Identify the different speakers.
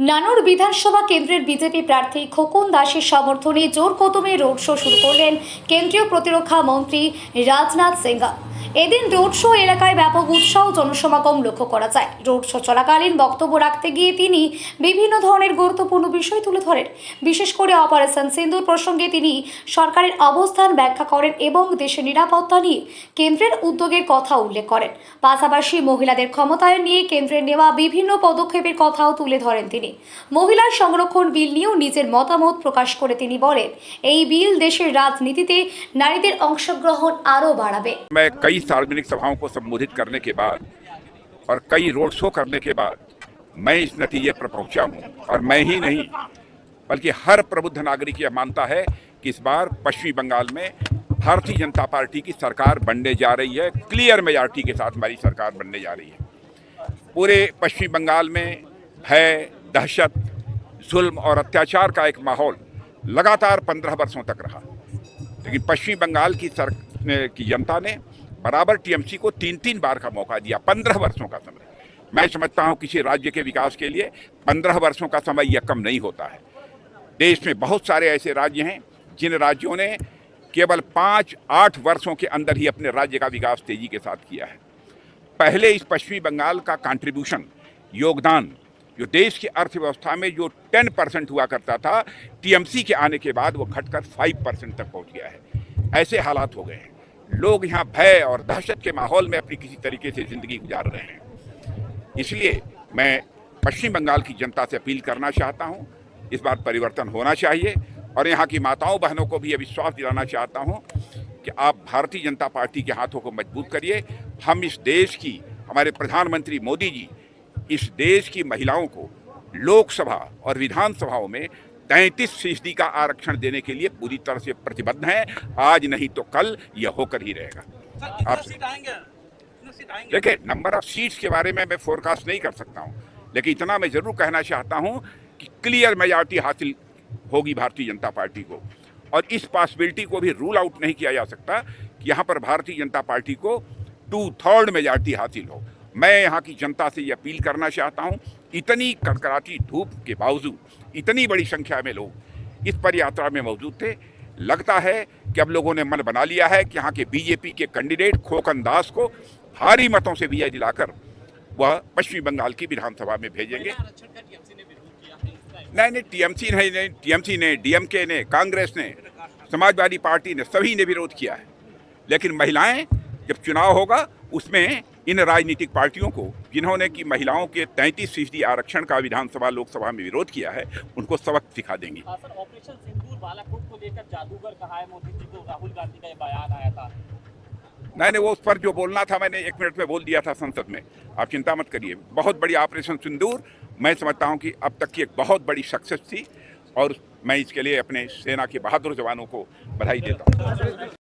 Speaker 1: নানুর বিধানসভা কেন্দ্রের বিজেপি প্রার্থী খোকন দাসের সমর্থনে জোর কদমে রোড শো শুরু করলেন কেন্দ্রীয় প্রতিরক্ষা মন্ত্রী রাজনাথ সিংহ। এদিন রোড শো এলাকায় ব্যাপক উৎসাহ জনসমাগম লক্ষ্য করা যায়। রোড শো চলাকালীন বক্তব্য রাখতে গিয়ে তিনি বিভিন্ন ধরনের গুরুত্বপূর্ণ বিষয় তুলে ধরেন। বিশেষ করে অপারেশন সিন্দুর প্রসঙ্গে তিনি সরকারের অবস্থান ব্যাখ্যা করেন এবং দেশের নিরাপত্তা নিয়ে কেন্দ্রের উদ্যোগের কথা উল্লেখ করেন। পাশাপাশি মহিলাদের ক্ষমতায়ন নিয়ে কেন্দ্রের নেওয়া বিভিন্ন পদক্ষেপের কথাও তুলে ধরেন তিনি। মহিলা সংরক্ষণ বিল নিয়েও নিজের মতামত প্রকাশ করে তিনি বলেন, এই বিল দেশের রাজনীতিতে নারীদের অংশগ্রহণ আরও বাড়াবে।
Speaker 2: मैं कई सार्वजनिक सभाओं को संबोधित करने के बाद और कई रोड शो करने के बाद मैं इस नतीजे पर पहुंचा हूं। और मैं ही नहीं बल्कि हर प्रबुद्ध नागरिक यह मानता है कि इस बार पश्चिमी बंगाल में भारतीय जनता पार्टी की सरकार बनने जा रही है। क्लियर मेजॉरिटी के साथ हमारी सरकार बनने जा रही है। पूरे पश्चिमी बंगाल में भय, दहशत, जुल्म और अत्याचार का एक माहौल लगातार 15 वर्षों तक रहा। लेकिन पश्चिमी बंगाल की जनता ने बराबर टीएमसी को 3-3 बार का मौका दिया। 15 वर्षों का समय, मैं समझता हूं किसी राज्य के विकास के लिए 15 वर्षों का समय यह कम नहीं होता है। देश में बहुत सारे ऐसे राज्य हैं जिन राज्यों ने केवल 5-8 वर्षों के अंदर ही अपने राज्य का विकास तेजी के साथ किया है। पहले इस पश्चिमी बंगाल का कंट्रीब्यूशन, योगदान, जो देश की अर्थव्यवस्था में जो 10% हुआ करता था, टीएमसी के आने के बाद वो घटकर 5% तक पहुंच गया है। ऐसे हालात हो गए हैं। लोग यहाँ भय और दहशत के माहौल में अपनी किसी तरीके से जिंदगी गुजार रहे हैं। इसलिए मैं पश्चिम बंगाल की जनता से अपील करना चाहता हूँ, इस बार परिवर्तन होना चाहिए। और यहाँ की माताओं बहनों को भी यह विश्वास दिलाना चाहता हूँ कि आप भारतीय जनता पार्टी के हाथों को मजबूत करिए। हम इस देश की, हमारे प्रधानमंत्री मोदी जी इस देश की महिलाओं को लोकसभा और विधानसभाओं में 33% का आरक्षण देने के लिए पूरी तरह से प्रतिबद्ध हैं। आज नहीं तो कल यह होकर ही रहेगा। देखिए, नंबर ऑफ सीट्स के बारे में मैं फोरकास्ट नहीं कर सकता हूं, लेकिन इतना मैं जरूर कहना चाहता हूं कि क्लियर मेजॉरिटी हासिल होगी भारतीय जनता पार्टी को। और इस पॉसिबिलिटी को भी रूल आउट नहीं किया जा सकता कि यहां पर भारतीय जनता पार्टी को 2/3 मेजॉरिटी हासिल हो। मैं यहाँ की जनता से ये अपील करना चाहता हूँ, इतनी कड़कड़ाती धूप के बावजूद इतनी बड़ी संख्या में लोग इस पर यात्रा में मौजूद थे। लगता है कि अब लोगों ने मन बना लिया है कि यहाँ के बीजेपी के कैंडिडेट खोकन दास को भारी मतों से विजय दिलाकर वह पश्चिमी बंगाल की विधानसभा में भेजेंगे। नहीं, टीएमसी ने, डीएमके ने, कांग्रेस ने, समाजवादी पार्टी ने, सभी ने विरोध किया है। लेकिन महिलाएं, जब चुनाव होगा उसमें इन राजनीतिक पार्टियों को, जिन्होंने की महिलाओं के 33% आरक्षण का विधानसभा लोकसभा में विरोध किया है, उनको सबक सिखा देंगी।
Speaker 3: सर, ऑपरेशन सिंदूर बालाकोट को लेकर जादूगर कहा है मोदी जी को, राहुल गांधी का बयान आया था।
Speaker 2: नहीं, वो उस पर जो बोलना था मैंने 1 मिनट में बोल दिया था संसद में। आप चिंता मत करिए। बहुत बड़ी ऑपरेशन सिंदूर मैं समझता हूँ कि अब तक की एक बहुत बड़ी सक्सेस थी और मैं इसके लिए अपने सेना के बहादुर जवानों को बधाई देता हूँ।